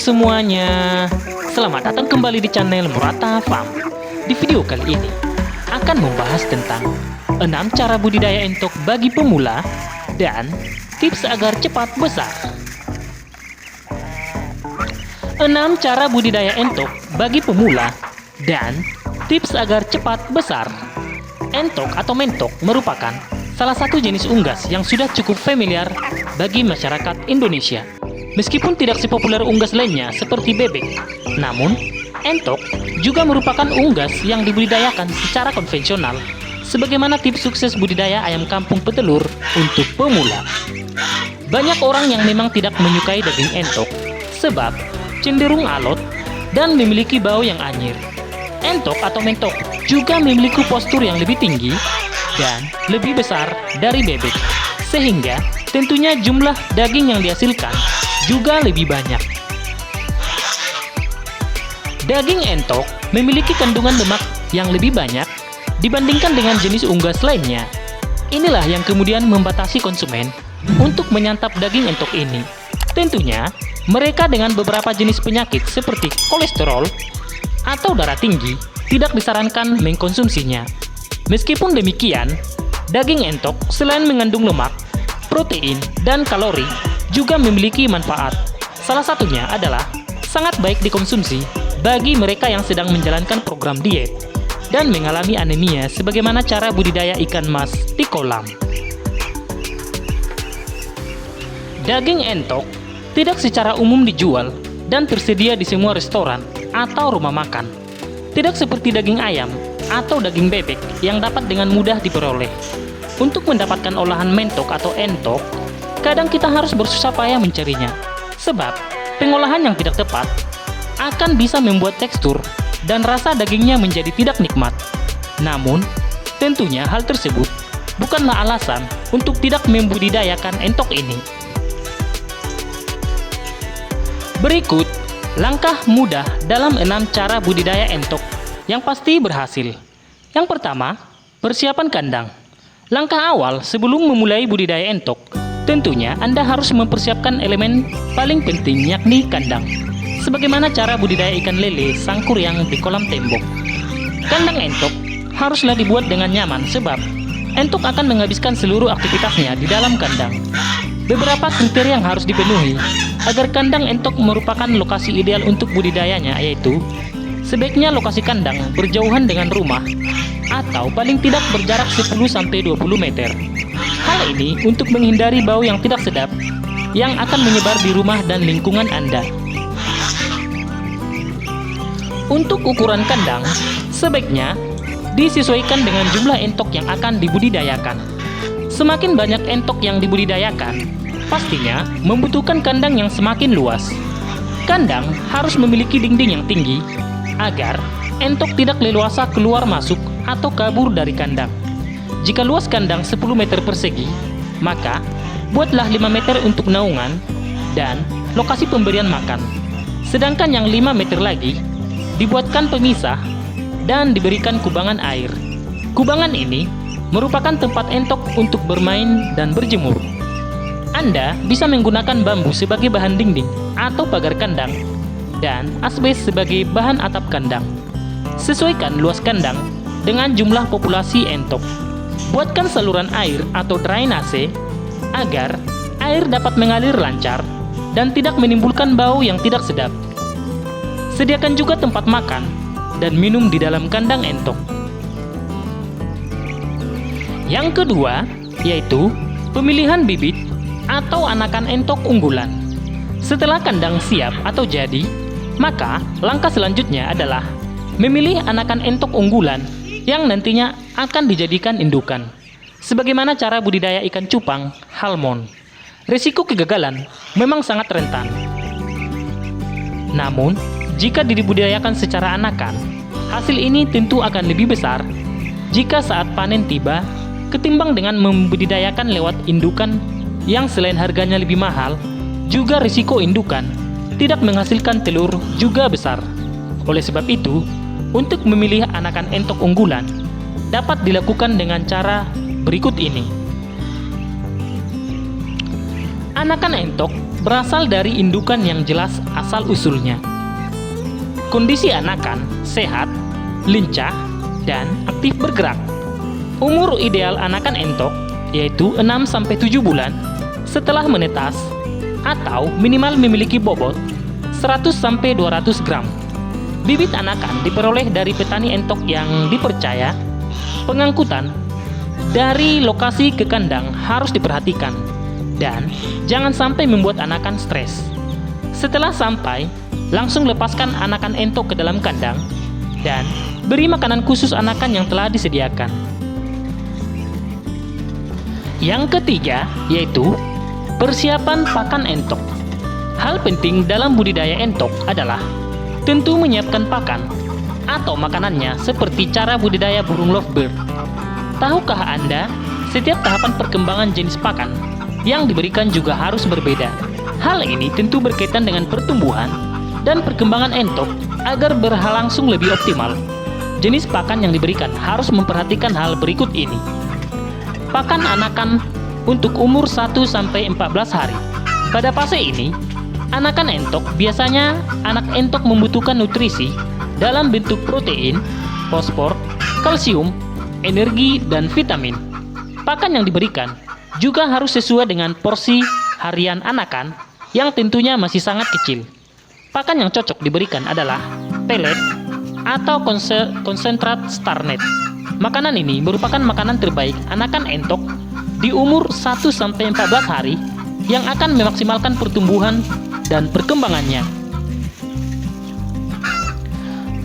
semuanya, selamat datang kembali di channel Murata Farm. Di video kali ini akan membahas tentang 6 cara budidaya entok bagi pemula dan tips agar cepat besar. 6 cara budidaya entok bagi pemula dan tips agar cepat besar. Entok atau mentok merupakan salah satu jenis unggas yang sudah cukup familiar bagi masyarakat Indonesia. Meskipun tidak sepopuler unggas lainnya seperti bebek, namun entok juga merupakan unggas yang dibudidayakan secara konvensional sebagaimana tips sukses budidaya ayam kampung petelur untuk pemula. Banyak orang yang memang tidak menyukai daging entok sebab cenderung alot dan memiliki bau yang anyir. Entok atau mentok juga memiliki postur yang lebih tinggi dan lebih besar dari bebek, sehingga tentunya jumlah daging yang dihasilkan juga lebih banyak. Daging entok memiliki kandungan lemak yang lebih banyak dibandingkan dengan jenis unggas lainnya. Inilah yang kemudian membatasi konsumen untuk menyantap daging entok ini. Tentunya, mereka dengan beberapa jenis penyakit seperti kolesterol atau darah tinggi tidak disarankan mengkonsumsinya. Meskipun demikian, daging entok selain mengandung lemak, protein, dan kalori, juga memiliki manfaat. Salah satunya adalah sangat baik dikonsumsi bagi mereka yang sedang menjalankan program diet dan mengalami anemia sebagaimana cara budidaya ikan mas di kolam. Daging entok tidak secara umum dijual dan tersedia di semua restoran atau rumah makan. Tidak seperti daging ayam atau daging bebek yang dapat dengan mudah diperoleh. Untuk mendapatkan olahan mentok atau entok, kadang kita harus bersusah payah mencarinya, sebab pengolahan yang tidak tepat akan bisa membuat tekstur dan rasa dagingnya menjadi tidak nikmat. Namun, tentunya hal tersebut bukanlah alasan untuk tidak membudidayakan entok ini. Berikut langkah mudah dalam 6 cara budidaya entok yang pasti berhasil. Yang pertama, persiapan kandang. Langkah awal sebelum memulai budidaya entok, tentunya Anda harus mempersiapkan elemen paling penting yakni kandang. Sebagaimana cara budidaya ikan lele sangkur yang di kolam tembok. Kandang entok haruslah dibuat dengan nyaman sebab entok akan menghabiskan seluruh aktivitasnya di dalam kandang. Beberapa kriteria yang harus dipenuhi agar kandang entok merupakan lokasi ideal untuk budidayanya, yaitu sebaiknya lokasi kandang berjauhan dengan rumah atau paling tidak berjarak 10-20 meter. Hal ini untuk menghindari bau yang tidak sedap yang akan menyebar di rumah dan lingkungan Anda. Untuk ukuran kandang, sebaiknya disesuaikan dengan jumlah entok yang akan dibudidayakan. Semakin banyak entok yang dibudidayakan, pastinya membutuhkan kandang yang semakin luas. Kandang harus memiliki dinding yang tinggi agar entok tidak leluasa keluar masuk atau kabur dari kandang. Jika luas kandang 10 meter persegi, maka buatlah 5 meter untuk naungan dan lokasi pemberian makan. Sedangkan yang 5 meter lagi dibuatkan pemisah dan diberikan kubangan air. Kubangan ini merupakan tempat entok untuk bermain dan berjemur. Anda bisa menggunakan bambu sebagai bahan dinding atau pagar kandang dan asbes sebagai bahan atap kandang. Sesuaikan luas kandang dengan jumlah populasi entok. Buatkan saluran air atau drainase agar air dapat mengalir lancar dan tidak menimbulkan bau yang tidak sedap. Sediakan juga tempat makan dan minum di dalam kandang entok. Yang kedua, yaitu pemilihan bibit atau anakan entok unggulan. Setelah kandang siap atau jadi, maka langkah selanjutnya adalah memilih anakan entok unggulan yang nantinya akan dijadikan indukan. Sebagaimana cara budidaya ikan cupang, halmon. Risiko kegagalan memang sangat rentan. Namun, jika dibudidayakan secara anakan, hasil ini tentu akan lebih besar jika saat panen tiba ketimbang dengan membudidayakan lewat indukan yang selain harganya lebih mahal, juga risiko indukan tidak menghasilkan telur juga besar. Oleh sebab itu, untuk memilih anakan entok unggulan dapat dilakukan dengan cara berikut ini. Anakan entok berasal dari indukan yang jelas asal-usulnya. Kondisi anakan sehat, lincah, dan aktif bergerak. Umur ideal anakan entok yaitu 6-7 bulan setelah menetas atau minimal memiliki bobot 100-200 gram. Bibit anakan diperoleh dari petani entok yang dipercaya. Pengangkutan dari lokasi ke kandang harus diperhatikan dan jangan sampai membuat anakan stres. Setelah sampai, langsung lepaskan anakan entok ke dalam kandang dan beri makanan khusus anakan yang telah disediakan. Yang ketiga yaitu persiapan pakan entok. Hal penting dalam budidaya entok adalah tentu menyiapkan pakan atau makanannya seperti cara budidaya burung lovebird. Tahukah Anda, setiap tahapan perkembangan jenis pakan yang diberikan juga harus berbeda. Hal ini tentu berkaitan dengan pertumbuhan dan perkembangan entok agar berlangsung lebih optimal. Jenis pakan yang diberikan harus memperhatikan hal berikut ini. Pakan anakan untuk umur 1-14 hari. Pada fase ini, anakan entok biasanya anak entok membutuhkan nutrisi dalam bentuk protein, fosfor, kalsium, energi, dan vitamin. Pakan yang diberikan juga harus sesuai dengan porsi harian anakan yang tentunya masih sangat kecil. Pakan yang cocok diberikan adalah pelet atau konsentrat starnet. Makanan ini merupakan makanan terbaik anakan entok di umur 1-14 hari yang akan memaksimalkan pertumbuhan dan perkembangannya.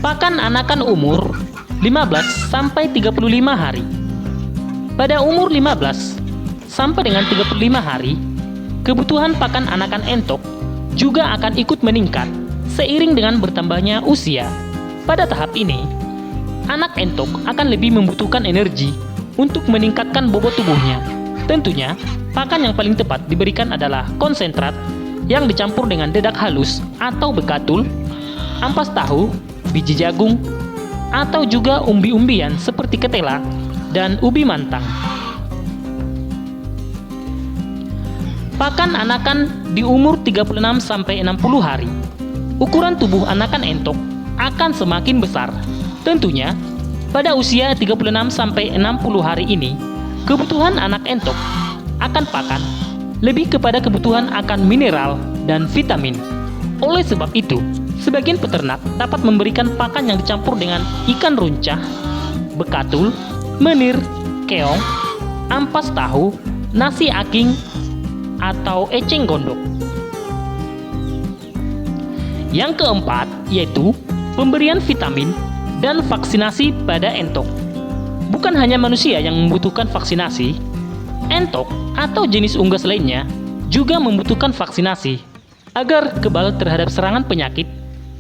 Pakan anakan umur 15-35 hari. Pada umur 15 sampai dengan 35 hari, kebutuhan pakan anakan entok juga akan ikut meningkat seiring dengan bertambahnya usia. Pada tahap ini, anak entok akan lebih membutuhkan energi untuk meningkatkan bobot tubuhnya. Tentunya, pakan yang paling tepat diberikan adalah konsentrat yang dicampur dengan dedak halus atau bekatul, ampas tahu, biji jagung, atau juga umbi-umbian seperti ketela dan ubi mantang. Pakan anakan di umur 36-60 hari. Ukuran tubuh anakan entok akan semakin besar. Tentunya, pada usia 36-60 hari ini, kebutuhan anak entok akan pakan lebih kepada kebutuhan akan mineral dan vitamin. Oleh sebab itu, sebagian peternak dapat memberikan pakan yang dicampur dengan ikan runcah, bekatul, menir, keong, ampas tahu, nasi aking, atau eceng gondok. Yang keempat yaitu pemberian vitamin dan vaksinasi pada entok. Bukan hanya manusia yang membutuhkan vaksinasi, entok atau jenis unggas lainnya juga membutuhkan vaksinasi agar kebal terhadap serangan penyakit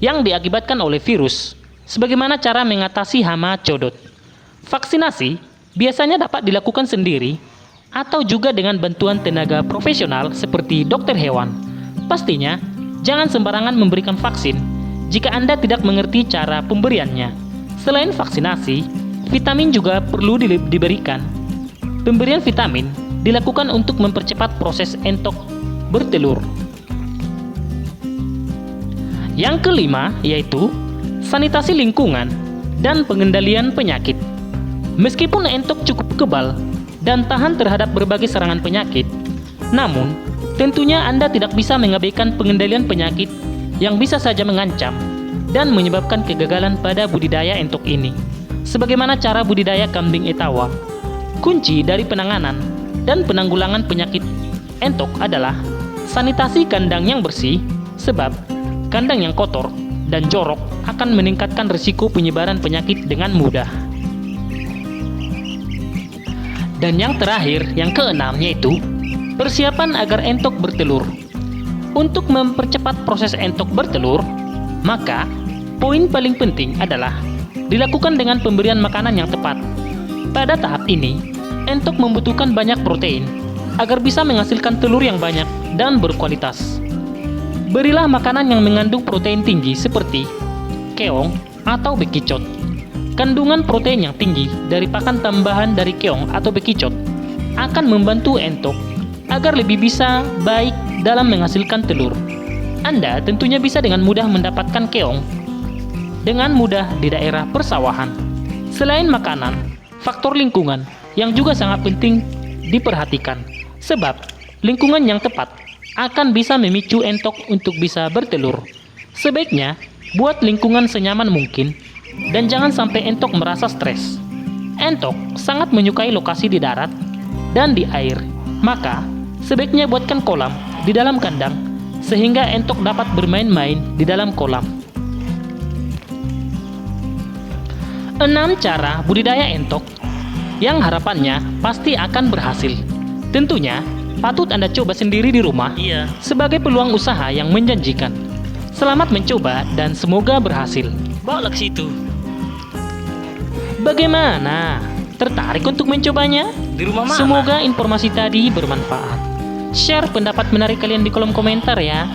yang diakibatkan oleh virus, sebagaimana cara mengatasi hama codot. Vaksinasi biasanya dapat dilakukan sendiri atau juga dengan bantuan tenaga profesional seperti dokter hewan. Pastinya, jangan sembarangan memberikan vaksin jika Anda tidak mengerti cara pemberiannya. Selain vaksinasi, vitamin juga perlu diberikan. Pemberian vitamin dilakukan untuk mempercepat proses entok bertelur. Yang kelima yaitu sanitasi lingkungan dan pengendalian penyakit. Meskipun entok cukup kebal dan tahan terhadap berbagai serangan penyakit, namun tentunya Anda tidak bisa mengabaikan pengendalian penyakit yang bisa saja mengancam dan menyebabkan kegagalan pada budidaya entok ini. Sebagaimana cara budidaya kambing etawa, kunci dari penanganan dan penanggulangan penyakit entok adalah sanitasi kandang yang bersih, sebab kandang yang kotor dan jorok akan meningkatkan risiko penyebaran penyakit dengan mudah. Dan yang terakhir, yang keenam yaitu persiapan agar entok bertelur. Untuk mempercepat proses entok bertelur, maka poin paling penting adalah dilakukan dengan pemberian makanan yang tepat. Pada tahap ini, entok membutuhkan banyak protein agar bisa menghasilkan telur yang banyak dan berkualitas. Berilah makanan yang mengandung protein tinggi seperti keong atau bekicot. Kandungan protein yang tinggi dari pakan tambahan dari keong atau bekicot akan membantu entok agar lebih bisa baik dalam menghasilkan telur. Anda tentunya bisa dengan mudah mendapatkan keong dengan mudah di daerah persawahan. Selain makanan, faktor lingkungan yang juga sangat penting diperhatikan, sebab lingkungan yang tepat akan bisa memicu entok untuk bisa bertelur. Sebaiknya buat lingkungan senyaman mungkin dan jangan sampai entok merasa stres. Entok sangat menyukai lokasi di darat dan di air, maka sebaiknya buatkan kolam di dalam kandang sehingga entok dapat bermain-main di dalam kolam. 6 cara budidaya entok yang harapannya pasti akan berhasil. Tentunya patut Anda coba sendiri di rumah sebagai peluang usaha yang menjanjikan. Selamat mencoba dan semoga berhasil. Bawa ke situ. Bagaimana? Tertarik untuk mencobanya? Di rumah mana? Semoga informasi tadi bermanfaat. Share pendapat menarik kalian di kolom komentar ya.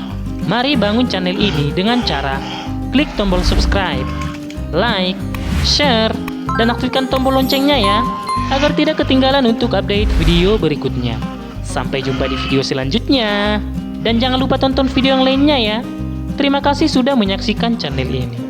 Mari bangun channel ini dengan cara klik tombol subscribe, like, share, dan aktifkan tombol loncengnya ya, agar tidak ketinggalan untuk update video berikutnya. Sampai jumpa di video selanjutnya. Dan jangan lupa tonton video yang lainnya ya. Terima kasih sudah menyaksikan channel ini.